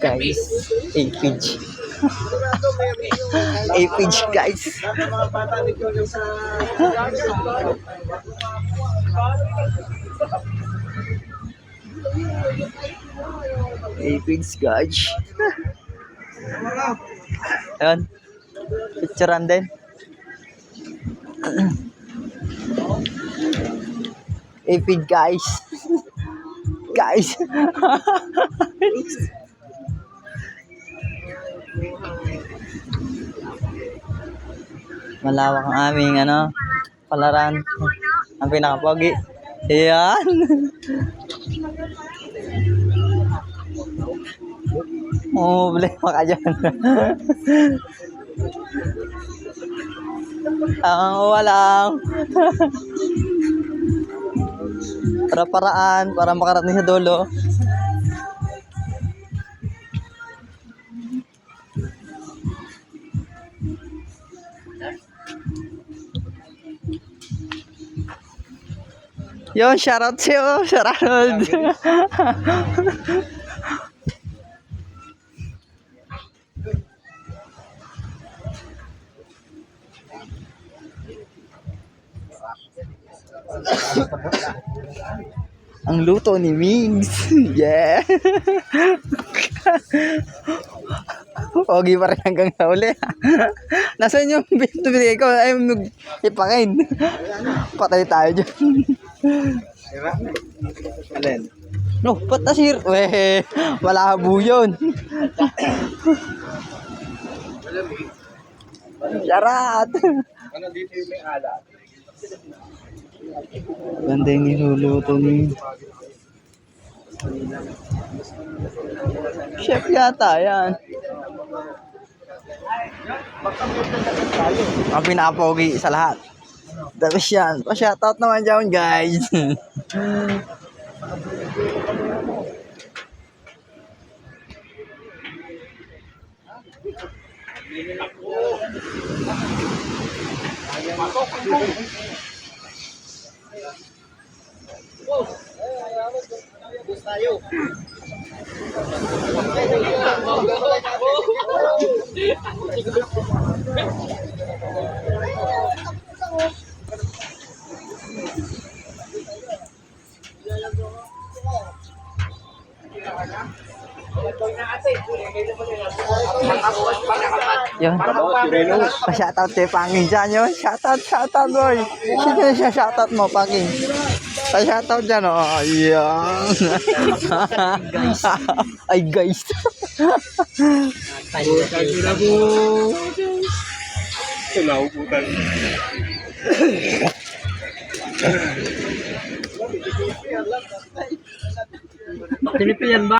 Guys, A-page. A-page guys. A-page guys. Ayan. Picturean din. A-page guys. Guys. Malawak ang aming palaran. Ang pinakapogi. Ayan. Problema ka dyan. Walang. Para-paraan, para makarating sa dulo. Yun, shoutout sa'yo, shoutout. Ang luto ni Migs. Yeah. Pogi pa rin hanggang sa uli. Nasaan yung binigay ko? Ay, ipakain. Patay tayo dyan. Alin? No, patasir. Weh, malabo yun. Charat. Ano dito yung may alat? Ganda yung niluluto ni chef yata, yan. Ang pinapogi sa lahat. Tapos yan, pa-shoutout naman dyan guys. Yun. Pa-shoutout kay Panging dyan yun. Shoutout boy. Sino siya shoutout mo, Panging? Pa-shoutout dyan, oh. Ayan. Ay, guys. Naubutan. Tinipian ba?